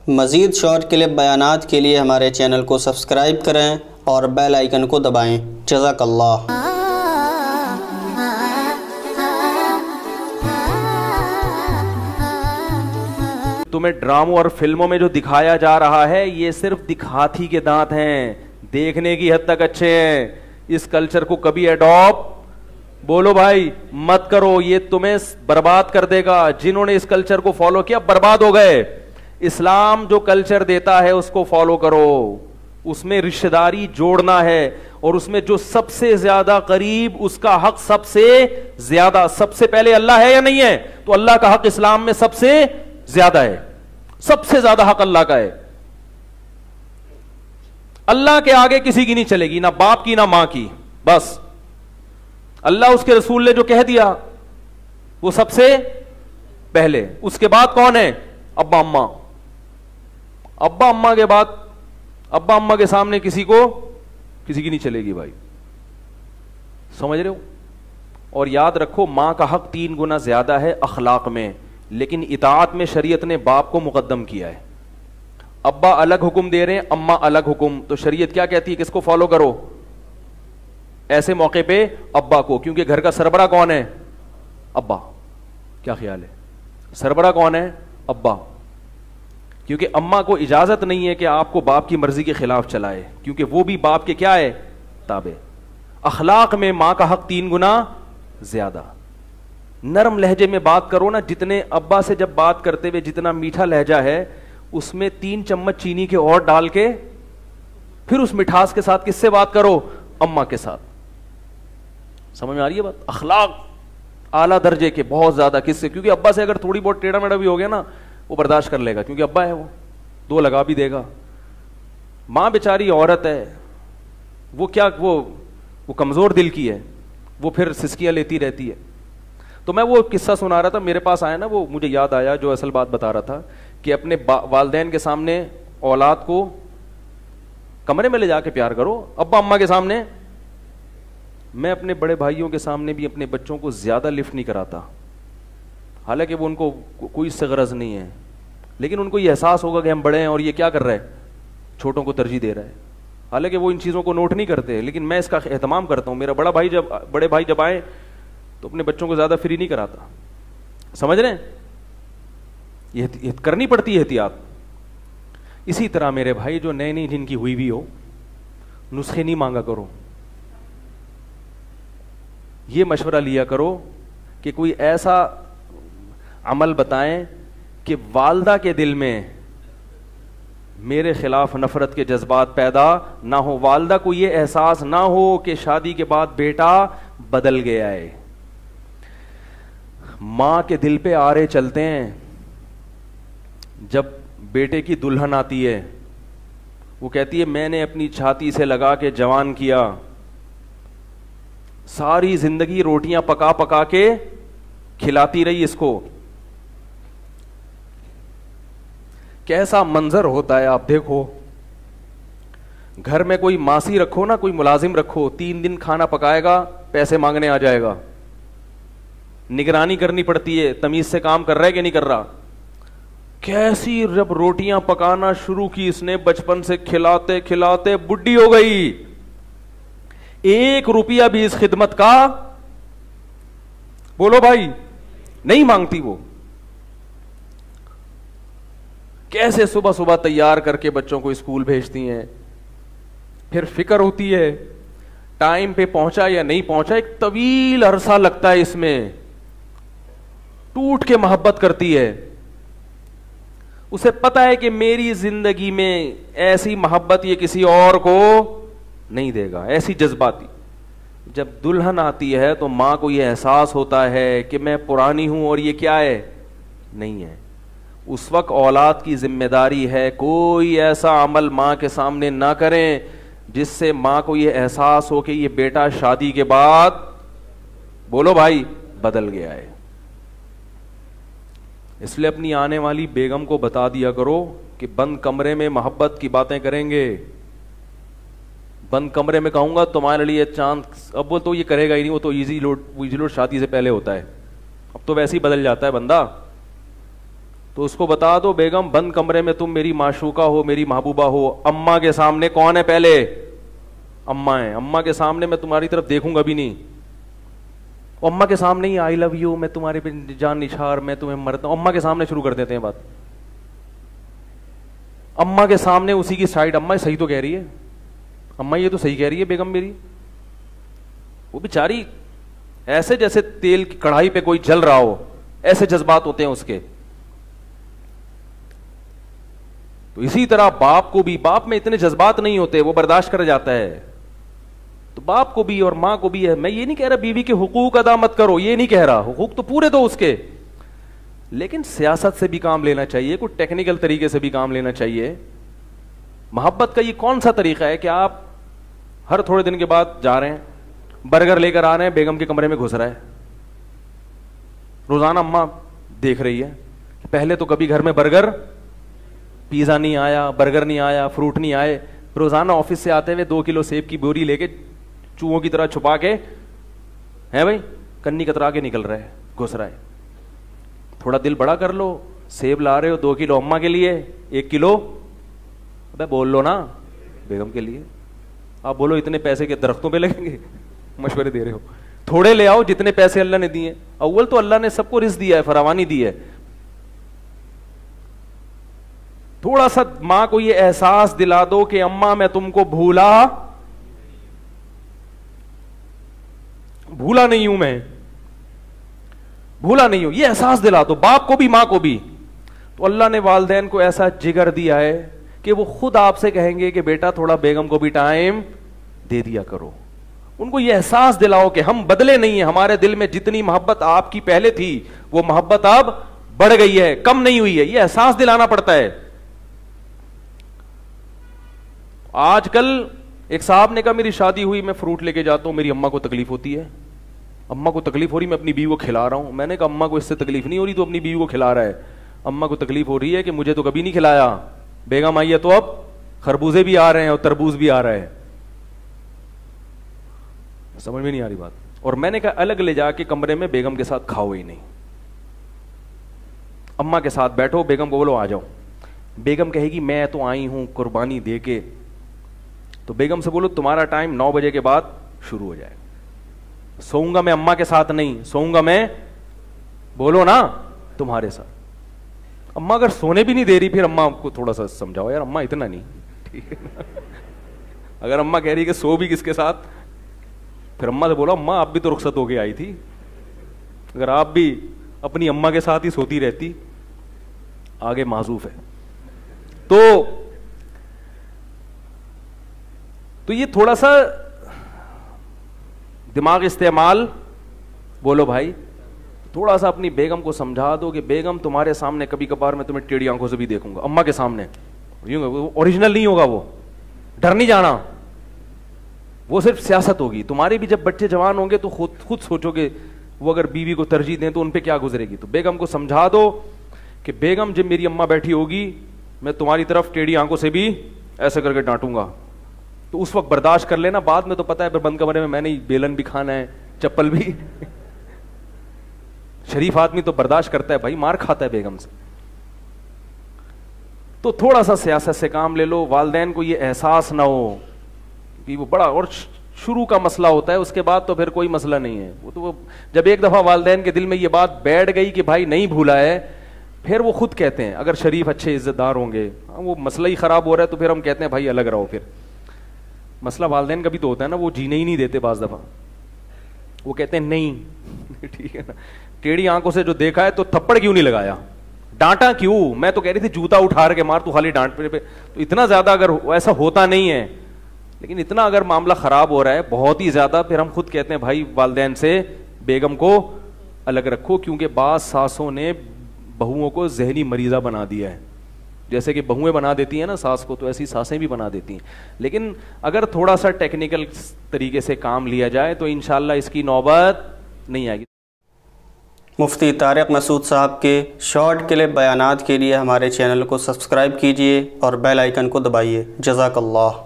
مزید short clip بیانات کے لیے ہمارے چینل کو سبسکرائب کریں اور بیل آئیکن کو دبائیں۔ جزاک اللہ۔ تمہیں ڈراموں اور فلموں میں جو دکھایا جا رہا ہے یہ صرف دکھاتی کے دانت ہیں، دیکھنے کی حد تک اچھے ہیں۔ اس کلچر کو کبھی ایڈاپٹ بولو بھائی مت کرو، یہ تمہیں برباد کر دے گا۔ جنہوں نے اس کلچر کو فالو کیا برباد ہو گئے۔ اسلام جو کلچر دیتا ہے اس کو فالو کرو، اس میں رشتہ داری جوڑنا ہے، اور اس میں جو سب سے زیادہ قریب اس کا حق سب سے زیادہ، سب سے پہلے اللہ ہے یا نہیں ہے؟ تو اللہ کا حق اسلام میں سب سے زیادہ ہے، سب سے زیادہ حق اللہ کا ہے۔ اللہ کے آگے کسی کی نہیں چلے گی، نہ باپ کی نہ ماں کی، بس اللہ اس کے رسول نے جو کہہ دیا وہ سب سے پہلے۔ اس کے بعد کون ہے؟ ابا اماں۔ ابا اماں کے بعد ابا اماں کے سامنے کسی کی نہیں چلے گی بھائی، سمجھ رہے ہو؟ اور یاد رکھو ماں کا حق 3 گنا زیادہ ہے اخلاق میں، لیکن اطاعت میں شریعت نے باپ کو مقدم کیا ہے۔ ابا الگ حکم دے رہے ہیں، اماں الگ حکم، تو شریعت کیا کہتی ہے؟ کس کو فالو کرو؟ ایسے موقع پہ ابا کو، کیونکہ گھر کا سربراہ کون ہے؟ ابا۔ کیا خیال ہے؟ سربراہ کون ہے؟ ابا۔ کیونکہ اماں کو اجازت نہیں ہے کہ آپ کو باپ کی مرضی کے خلاف چلائے، کیونکہ وہ بھی باپ کے کیا ہے؟ تابع۔ اخلاق میں ماں کا حق 3 گنا زیادہ۔ نرم لہجے میں بات کرو نا، جتنے ابا سے جب بات کرتے ہوئے جتنا میٹھا لہجہ ہے اس میں 3 چمچ چینی کے اور ڈال کے پھر اس مٹھاس کے ساتھ کس سے بات کرو؟ اماں کے ساتھ۔ سمجھ میں آ رہی ہے بات؟ اخلاق اعلیٰ درجے کے بہت زیادہ، کس سے؟ کیونکہ ابا سے اگر تھوڑی بہت ٹیڑھا میڑھا بھی ہو گیا نا وہ برداشت کر لے گا، کیونکہ ابا ہے، وہ 2 لگا بھی دے گا۔ ماں بیچاری عورت ہے، وہ کیا وہ کمزور دل کی ہے، وہ پھر سسکیاں لیتی رہتی ہے۔ تو میں وہ قصہ سنا رہا تھا، میرے پاس آیا نا، وہ مجھے یاد آیا جو اصل بات بتا رہا تھا، کہ اپنے والدین کے سامنے اولاد کو کمرے میں لے جا کے پیار کرو، ابا اماں کے سامنے۔ میں اپنے بڑے بھائیوں کے سامنے بھی اپنے بچوں کو زیادہ لفٹ نہیں کراتا، حالانکہ وہ ان کو کوئی اس سے غرض نہیں ہے، لیکن ان کو یہ احساس ہوگا کہ ہم بڑے ہیں اور یہ کیا کر رہے ہیں؟ چھوٹوں کو ترجیح دے رہا ہے۔ حالانکہ وہ ان چیزوں کو نوٹ نہیں کرتے، لیکن میں اس کا اہتمام کرتا ہوں۔ میرا بڑے بھائی جب آئے تو اپنے بچوں کو زیادہ فری نہیں کراتا، سمجھ رہے ہیں؟ یہ کرنی پڑتی ہے احتیاط۔ اسی طرح میرے بھائی جو نئی نئی جن کی ہوئی بھی ہو، نسخے نہیں مانگا کرو، یہ مشورہ لیا کرو کہ کوئی ایسا عمل بتائیں کہ والدہ کے دل میں میرے خلاف نفرت کے جذبات پیدا نہ ہو، والدہ کو یہ احساس نہ ہو کہ شادی کے بعد بیٹا بدل گیا ہے۔ ماں کے دل پہ آرے چلتے ہیں جب بیٹے کی دلہن آتی ہے، وہ کہتی ہے میں نے اپنی چھاتی سے لگا کے جوان کیا، ساری زندگی روٹیاں پکا پکا کے کھلاتی رہی اس کو۔ کیسا منظر ہوتا ہے آپ دیکھو، گھر میں کوئی ماسی رکھو نا، کوئی ملازم رکھو، 3 دن کھانا پکائے گا، پیسے مانگنے آ جائے گا، نگرانی کرنی پڑتی ہے تمیز سے کام کر رہا ہے کہ نہیں کر رہا۔ کیسی جب روٹیاں پکانا شروع کی اس نے، بچپن سے کھلاتے کھلاتے بڈھی ہو گئی، 1 روپیہ بھی اس خدمت کا بولو بھائی نہیں مانگتی۔ وہ کیسے صبح صبح تیار کر کے بچوں کو اسکول بھیجتی ہیں، پھر فکر ہوتی ہے ٹائم پہ پہنچا یا نہیں پہنچا، ایک طویل عرصہ لگتا ہے اس میں، ٹوٹ کے محبت کرتی ہے۔ اسے پتا ہے کہ میری زندگی میں ایسی محبت یہ کسی اور کو نہیں دے گا، ایسی جذباتی۔ جب دلہن آتی ہے تو ماں کو یہ احساس ہوتا ہے کہ میں پرانی ہوں اور یہ کیا ہے؟ نہیں ہے۔ اس وقت اولاد کی ذمہ داری ہے کوئی ایسا عمل ماں کے سامنے نہ کریں جس سے ماں کو یہ احساس ہو کہ یہ بیٹا شادی کے بعد بولو بھائی بدل گیا ہے۔ اس لیے اپنی آنے والی بیگم کو بتا دیا کرو کہ بند کمرے میں محبت کی باتیں کریں گے، بند کمرے میں کہوں گا تمہارے لیے چاند، اب وہ تو یہ کرے گا ہی نہیں، وہ تو ایزی لوڈ شادی سے پہلے ہوتا ہے، اب تو ویسے ہی بدل جاتا ہے بندہ۔ تو اس کو بتا دو بیگم بند کمرے میں تم میری معشوقہ ہو, میری محبوبہ ہو, اماں کے سامنے کون ہے پہلے؟ اماں ہیں. اماں کے سامنے میں تمہاری طرف دیکھوں گا بھی نہیں. اماں کے سامنے ہی آئی لو یو, میں تمہارے پہ جان نچھار, میں تمہیں مرتا ہوں, اماں کے سامنے شروع کر دیتے ہیں بات. اماں کے سامنے اسی کی سائڈ, اماں صحیح تو کہہ رہی ہے, اماں یہ تو صحیح کہہ رہی ہے بیگم میری. وہ بیچاری ایسے جیسے تیل کی کڑھائی پہ کوئی جل رہا ہو, ایسے جذبات ہوتے ہیں اس کے. تو اسی طرح باپ کو بھی, باپ میں اتنے جذبات نہیں ہوتے, وہ برداشت کر جاتا ہے. تو باپ کو بھی اور ماں کو بھی ہے. میں یہ نہیں کہہ رہا بیوی کے حقوق ادا مت کرو, یہ نہیں کہہ رہا, حقوق تو پورے دو اس کے, لیکن سیاست سے بھی کام لینا چاہیے, کوئی ٹیکنیکل طریقے سے بھی کام لینا چاہیے. محبت کا یہ کون سا طریقہ ہے کہ آپ ہر تھوڑے دن کے بعد جا رہے ہیں, برگر لے کر آ رہے ہیں, بیگم کے کمرے میں گھس رہا ہے, روزانہ اماں دیکھ رہی ہے. پہلے تو کبھی گھر میں برگر, پیزا نہیں آیا, برگر نہیں آیا, فروٹ نہیں آئے. روزانہ آفس سے آتے ہوئے 2 کلو سیب کی بوری لے کے چوہوں کی طرح چھپا کے ہے بھائی, کنی کترا کے نکل رہا ہے, گھس رہا ہے. تھوڑا دل بڑا کر لو, سیب لا رہے ہو 2 کلو اماں کے لیے, 1 کلو ابے بول لو نا بیگم کے لیے. آپ بولو اتنے پیسے کے درختوں پہ لگیں گے, مشورے دے رہے ہو, تھوڑے لے آؤ جتنے پیسے اللہ نے دیے. اول تو اللہ نے سب کو رزق دیا ہے, فراوانی دی ہے. تھوڑا سا ماں کو یہ احساس دلا دو کہ اماں میں تم کو بھولا نہیں ہوں, میں بھولا نہیں ہوں, یہ احساس دلا دو باپ کو بھی ماں کو بھی. تو اللہ نے والدین کو ایسا جگر دیا ہے کہ وہ خود آپ سے کہیں گے کہ بیٹا تھوڑا بیگم کو بھی ٹائم دے دیا کرو. ان کو یہ احساس دلاؤ کہ ہم بدلے نہیں ہیں, ہمارے دل میں جتنی محبت آپ کی پہلے تھی وہ محبت اب بڑھ گئی ہے, کم نہیں ہوئی ہے. یہ احساس دلانا پڑتا ہے. آج کل ایک صاحب نے کہا میری شادی ہوئی, میں فروٹ لے کے جاتا ہوں, میری اماں کو تکلیف ہوتی ہے. اماں کو تکلیف ہو رہی, میں اپنی بیوی کو کھلا رہا ہوں. میں نے کہا اماں کو اس سے تکلیف نہیں ہو رہی, تو اپنی بیوی کو کھلا رہا ہے. اماں کو تکلیف ہو رہی ہے کہ مجھے تو کبھی نہیں کھلایا, بیگم آئی ہے تو اب خربوزے بھی آ رہے ہیں اور تربوز بھی آ رہا ہے. سمجھ میں نہیں آ رہی بات. اور میں نے کہا الگ لے جا کے کمرے میں بیگم کے ساتھ کھاؤ ہی نہیں, اماں کے ساتھ بیٹھو, بیگم کو بولو آ جاؤ. بیگم کہے گی میں تو آئی ہوں قربانی دے کے, تو بیگم سے بولو تمہارا ٹائم 9 بجے کے بعد شروع ہو جائے گا. سوؤں گا میں اماں کے ساتھ نہیں, سوؤں گا میں بولو نا تمہارے ساتھ. اماں اگر سونے بھی نہیں دے رہی, پھر اماں کو تھوڑا سا سمجھاؤ یار اماں اتنا نہیں, ٹھیک ہے نا. اگر اماں کہہ رہی کہ سو بھی کس کے ساتھ, پھر اماں سے بولو اماں آپ بھی تو رخصت ہو کے آئی تھی, اگر آپ بھی اپنی اماں کے ساتھ ہی سوتی رہتی, آگے معذوف ہے. تو یہ تھوڑا سا دماغ استعمال, بولو بھائی تھوڑا سا اپنی بیگم کو سمجھا دو کہ بیگم تمہارے سامنے کبھی کبھار میں تمہیں ٹیڑھی آنکھوں سے بھی دیکھوں گا, اماں کے سامنے. اوریجنل نہیں ہوگا, وہ ڈر نہیں جانا, وہ صرف سیاست ہوگی. تمہارے بھی جب بچے جوان ہوں گے تو خود سوچو گے وہ اگر بیوی کو ترجیح دیں تو ان پہ کیا گزرے گی. تو بیگم کو سمجھا دو کہ بیگم جب میری اماں بیٹھی ہوگی میں تمہاری طرف ٹیڑھی آنکھوں سے بھی ایسے کر کے ڈانٹوں گا, تو اس وقت برداشت کر لینا. بعد میں تو پتا ہے پھر بند کمرے میں نے بیلن بھی کھانا ہے, چپل بھی. شریف آدمی تو برداشت کرتا ہے بھائی, مار کھاتا ہے بیگم سے. تو تھوڑا سا سیاست سے کام لے لو. والدین کو یہ احساس نہ ہو کہ وہ بڑا, اور شروع کا مسئلہ ہوتا ہے, اس کے بعد تو پھر کوئی مسئلہ نہیں ہے. وہ تو جب ایک دفعہ والدین کے دل میں یہ بات بیٹھ گئی کہ بھائی نہیں بھولا ہے, پھر وہ خود کہتے ہیں, اگر شریف اچھے عزت دار ہوں گے, وہ مسئلہ ہی خراب ہو رہا ہے تو پھر ہم کہتے ہیں بھائی الگ رہو. پھر مسئلہ والدین کا بھی تو ہوتا ہے نا, وہ جینے ہی نہیں دیتے بعض دفعہ, وہ کہتے ہیں نہیں, ٹھیک ہے نا, ٹیڑھی آنکھوں سے جو دیکھا ہے تو تھپڑ کیوں نہیں لگایا, ڈانٹا کیوں, میں تو کہہ رہی تھی جوتا اٹھا کے مار, تو خالی ڈانٹ پہ. تو اتنا زیادہ اگر ایسا ہوتا نہیں ہے, لیکن اتنا اگر معاملہ خراب ہو رہا ہے بہت ہی زیادہ, پھر ہم خود کہتے ہیں بھائی والدین سے بیگم کو الگ رکھو. کیونکہ بعض ساسوں نے بہوؤں کو ذہنی مریضہ بنا دیا ہے. جیسے کہ بہویں بنا دیتی ہیں نا ساس کو, تو ایسی ساسیں بھی بنا دیتی ہیں. لیکن اگر تھوڑا سا ٹیکنیکل طریقے سے کام لیا جائے تو انشاءاللہ اس کی نوبت نہیں آئے گی. مفتی طارق مسعود صاحب کے شارٹ کلپ بیانات کے لیے ہمارے چینل کو سبسکرائب کیجیے اور بیل آئیکن کو دبائیے. جزاک اللہ.